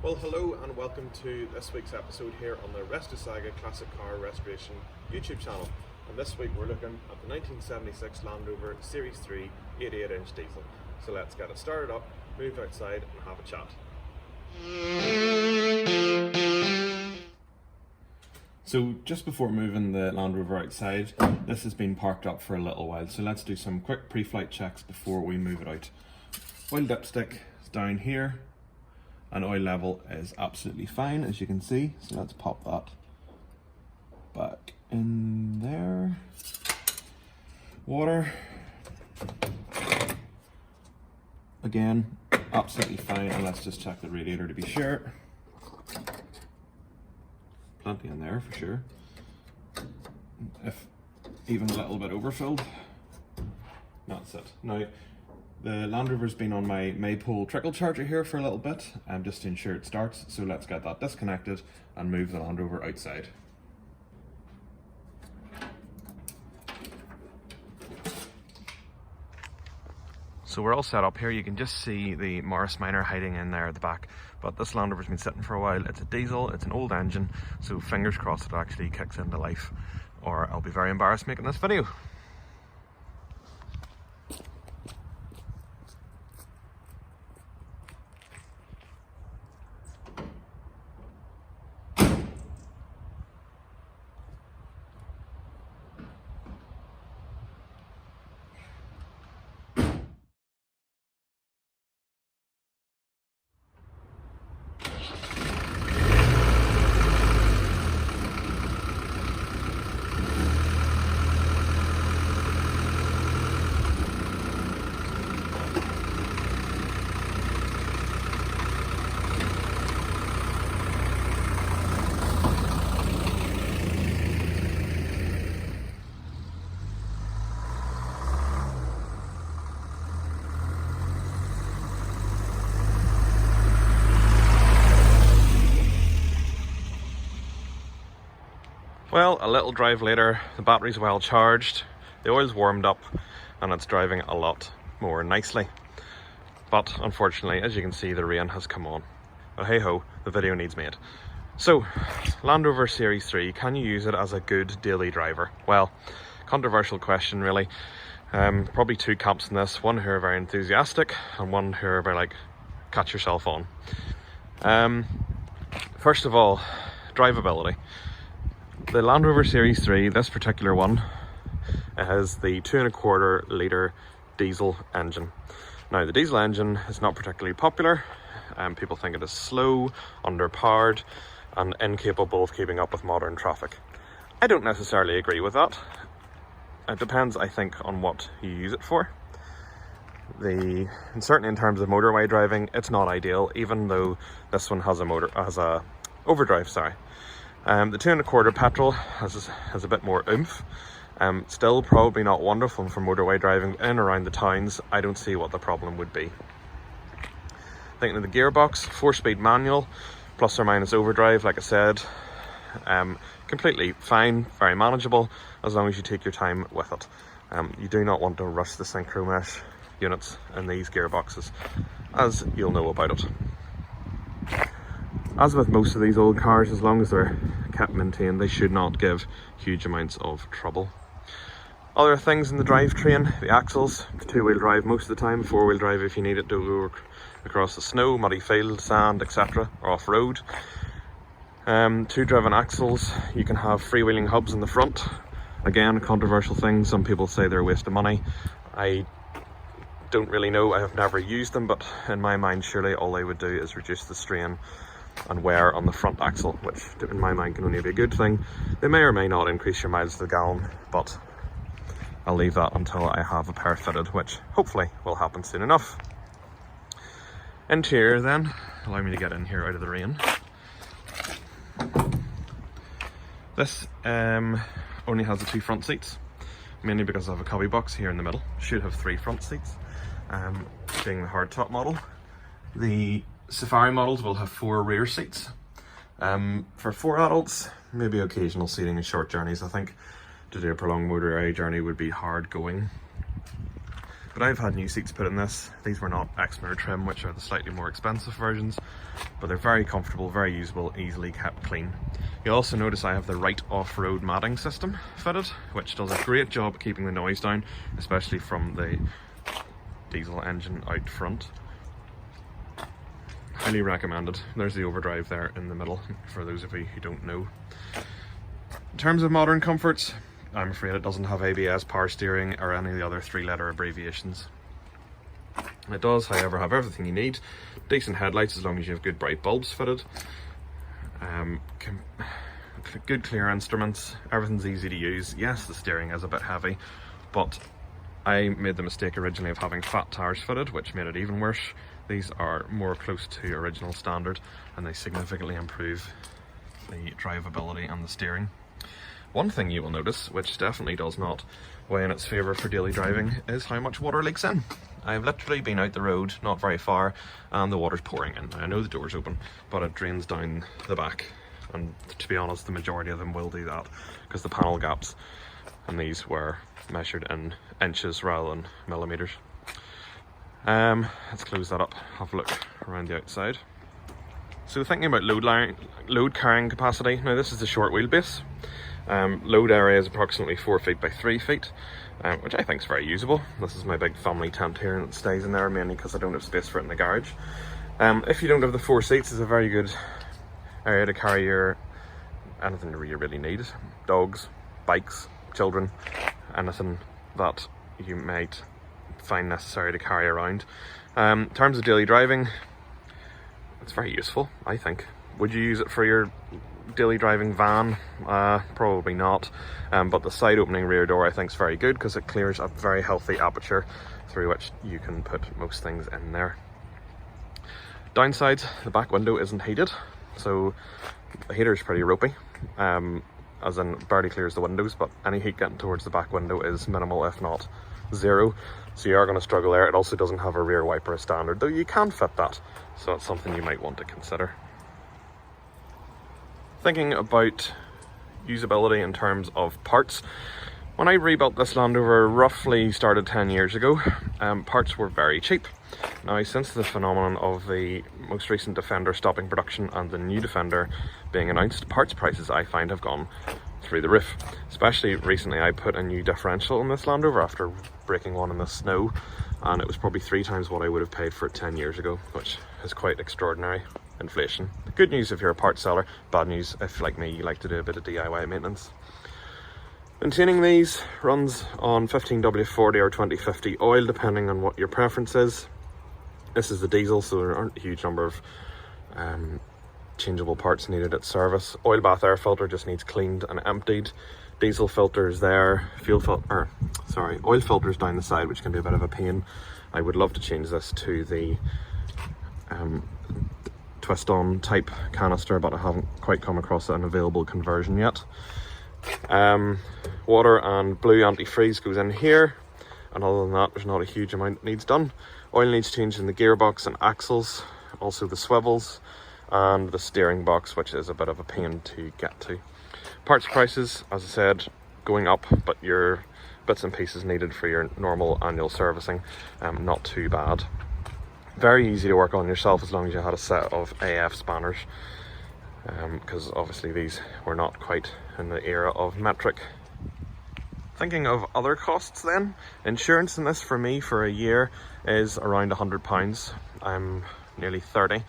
Well, hello and welcome to this week's episode here on the Resto Saga Classic Car Restoration YouTube channel. And this week we're looking at the 1976 Land Rover Series 3 88-inch diesel. So let's get it started up, move outside and have a chat. So just before moving the Land Rover outside, this has been parked up for a little while. So let's do some quick pre-flight checks before we move it out. Oil dipstick is down here. And oil level is absolutely fine, as you can see. So let's pop that back in there. Water. Again, absolutely fine. And let's just check the radiator to be sure. Plenty in there for sure. If even a little bit overfilled, that's it. Now, the Land Rover's been on my Maypole trickle charger here for a little bit, just to ensure it starts. So let's get that disconnected and move the Land Rover outside. So we're all set up here. You can just see the Morris Minor hiding in there at the back. But this Land Rover's been sitting for a while. It's a diesel, it's an old engine, so fingers crossed it actually kicks into life, or I'll be very embarrassed making this video. Well, a little drive later, the battery's well charged, the oil's warmed up, and it's driving a lot more nicely. But unfortunately, as you can see, the rain has come on. But hey ho, the video needs made. So, Land Rover Series 3, can you use it as a good daily driver? Well, controversial question really. Probably two camps in this, one who are very enthusiastic and one who are very like, catch yourself on. First of all, drivability. The Land Rover Series 3, this particular one, has the 2.25 litre diesel engine. Now, the diesel engine is not particularly popular, and people think it is slow, underpowered, and incapable of keeping up with modern traffic. I don't necessarily agree with that. It depends, I think, on what you use it for. And certainly in terms of motorway driving, it's not ideal, even though this one has a overdrive, sorry. The 2.25 petrol has a bit more oomph. Still probably not wonderful for motorway driving in and around the towns. I don't see what the problem would be. Thinking of the gearbox, 4-speed manual, plus or minus overdrive, like I said. Completely fine, very manageable, as long as you take your time with it. You do not want to rush the synchro mesh units in these gearboxes, as you'll know about it. As with most of these old cars, as long as they're kept maintained, they should not give huge amounts of trouble. Other things in the drivetrain, the axles, 2-wheel drive most of the time, 4-wheel drive if you need it to go across the snow, muddy field, sand, etc., or off-road. 2-driven axles, you can have freewheeling hubs in the front. Again, a controversial thing, some people say they're a waste of money. I don't really know, I have never used them, but in my mind surely all they would do is reduce the strain and wear on the front axle, which in my mind can only be a good thing. They may or may not increase your miles to the gallon, but I'll leave that until I have a pair fitted, which hopefully will happen soon enough. Interior then, allow me to get in here out of the rain. This only has the 2 front seats, mainly because I have a cubby box here in the middle. Should have 3 front seats, being the hardtop model. The Safari models will have 4 rear seats. For 4 adults, maybe occasional seating in short journeys. I think to do a prolonged motorway journey would be hard going. But I've had new seats put in this. These were not Exmir trim, which are the slightly more expensive versions, but they're very comfortable, very usable, easily kept clean. You'll also notice I have the right off-road matting system fitted, which does a great job at keeping the noise down, especially from the diesel engine out front. Highly recommended. There's the overdrive there in the middle, for those of you who don't know. In terms of modern comforts, I'm afraid it doesn't have ABS, power steering, or any of the other 3-letter abbreviations. It does, however, have everything you need. Decent headlights as long as you have good bright bulbs fitted. Good clear instruments, everything's easy to use. Yes, the steering is a bit heavy, but I made the mistake originally of having fat tires fitted, which made it even worse. These are more close to original standard, and they significantly improve the drivability and the steering. One thing you will notice, which definitely does not weigh in its favour for daily driving, is how much water leaks in. I've literally been out the road, not very far, and the water's pouring in. I know the door's open, but it drains down the back. And to be honest, the majority of them will do that, because the panel gaps and these were measured in inches rather than millimetres. Let's close that up, have a look around the outside. So thinking about load carrying capacity, now this is the short wheelbase. Load area is approximately 4 feet by 3 feet, which I think is very usable. This is my big family tent here, and it stays in there mainly because I don't have space for it in the garage. If you don't have the 4 seats, it's a very good area to carry your anything you really need. Dogs, bikes, children, anything that you might find necessary to carry around. In terms of daily driving, it's very useful, I think. Would you use it for your daily driving van? Probably not, but the side opening rear door I think is very good because it clears a very healthy aperture through which you can put most things in there. Downsides, the back window isn't heated, so the heater is pretty ropey, as in barely clears the windows, but any heat getting towards the back window is minimal, if not zero, so you are going to struggle there. It also doesn't have a rear wiper as standard, though you can fit that, so it's something you might want to consider. Thinking about usability in terms of parts, when I rebuilt this Land Rover roughly started 10 years ago, parts were very cheap. Now, since the phenomenon of the most recent Defender stopping production and the new Defender being announced, parts prices I find have gone through the roof. Especially recently, I put a new differential in this Land Rover after breaking one in the snow, and it was probably 3 times what I would have paid for it 10 years ago, which is quite extraordinary. Inflation. Good news if you're a part seller, bad news if, like me, you like to do a bit of DIY maintenance. Maintaining these runs on 15W40 or 2050 oil, depending on what your preference is. This is the diesel, so there aren't a huge number of changeable parts needed at service. Oil bath air filter just needs cleaned and emptied. Diesel filters there, oil filters down the side, which can be a bit of a pain. I would love to change this to the twist-on type canister, but I haven't quite come across an available conversion yet. Water and blue antifreeze goes in here, and other than that there's not a huge amount that needs done. Oil needs changed in the gearbox and axles, also the swivels and the steering box, which is a bit of a pain to get to. Parts prices, as I said, going up, but your bits and pieces needed for your normal annual servicing, not too bad. Very easy to work on yourself as long as you had a set of AF spanners, because obviously these were not quite in the era of metric. Thinking of other costs then, insurance in this for me for a year is around £100. I'm nearly 30,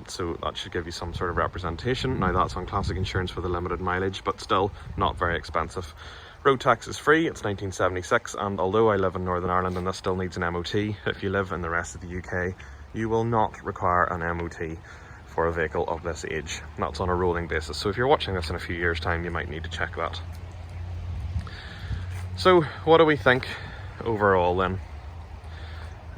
so that should give you some sort of representation. Now that's on classic insurance with a limited mileage, but still not very expensive. Road tax is free, it's 1976, and although I live in Northern Ireland and this still needs an MOT, if you live in the rest of the UK, you will not require an MOT for a vehicle of this age. That's on a rolling basis, so if you're watching this in a few years' time, you might need to check that. So, what do we think overall then?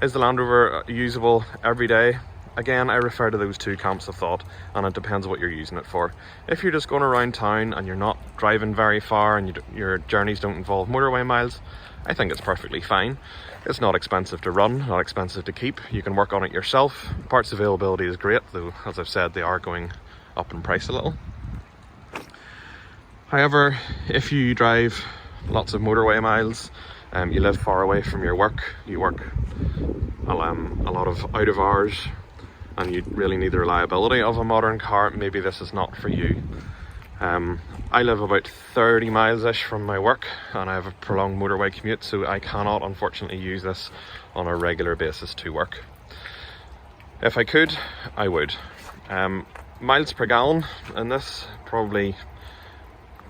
Is the Land Rover usable every day? Again, I refer to those two camps of thought, and it depends what you're using it for. If you're just going around town and you're not driving very far and your journeys don't involve motorway miles, I think it's perfectly fine. It's not expensive to run, not expensive to keep. You can work on it yourself. Parts availability is great, though as I've said, they are going up in price a little. However, if you drive lots of motorway miles, you live far away from your work, you work a lot of out of hours, and you really need the reliability of a modern car, maybe this is not for you. I live about 30 miles-ish from my work, and I have a prolonged motorway commute, so I cannot unfortunately use this on a regular basis to work. If I could, I would. Miles per gallon in this, probably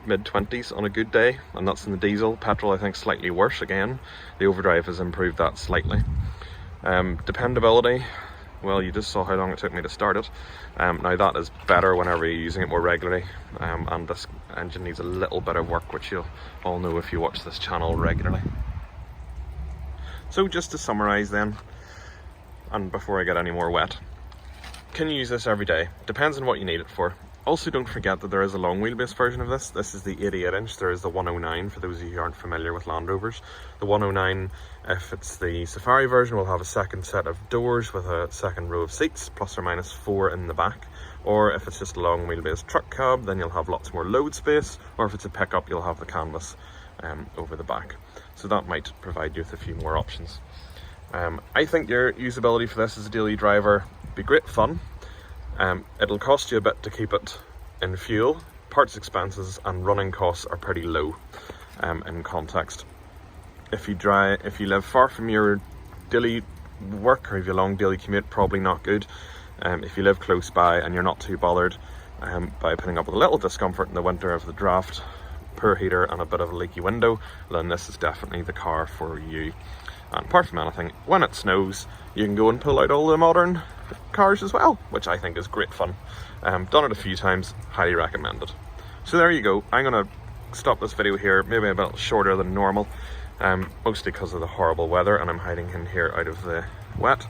mid-20s on a good day, and that's in the diesel. Petrol I think slightly worse again. The overdrive has improved that slightly. Dependability, well, you just saw how long it took me to start it. Now that is better whenever you're using it more regularly, and this engine needs a little bit of work, which you'll all know if you watch this channel regularly. So just to summarise then, and before I get any more wet, can you use this every day? Depends on what you need it for. Also, don't forget that there is a long wheelbase version of this. This is the 88-inch. There is the 109 for those of you who aren't familiar with Land Rovers. The 109, if it's the Safari version, will have a second set of doors with a second row of seats, plus or minus 4 in the back. Or if it's just a long wheelbase truck cab, then you'll have lots more load space. Or if it's a pickup, you'll have the canvas over the back. So that might provide you with a few more options. I think your usability for this as a daily driver would be great fun. It'll cost you a bit to keep it in fuel. Parts expenses and running costs are pretty low in context. If you live far from your daily work, or if you have a long daily commute, probably not good. If you live close by and you're not too bothered by putting up with a little discomfort in the winter of the draft, poor heater and a bit of a leaky window, then this is definitely the car for you. And apart from anything, when it snows, you can go and pull out all the modern cars as well, which I think is great fun. Done it a few times, highly recommend it. So there you go. I'm gonna stop this video here, maybe a bit shorter than normal, mostly because of the horrible weather, and I'm hiding in here out of the wet.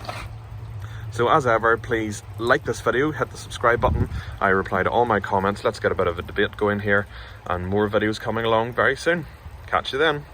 So as ever, please like this video, hit the subscribe button. I reply to all my comments. Let's get a bit of a debate going here, and more videos coming along very soon. Catch you then.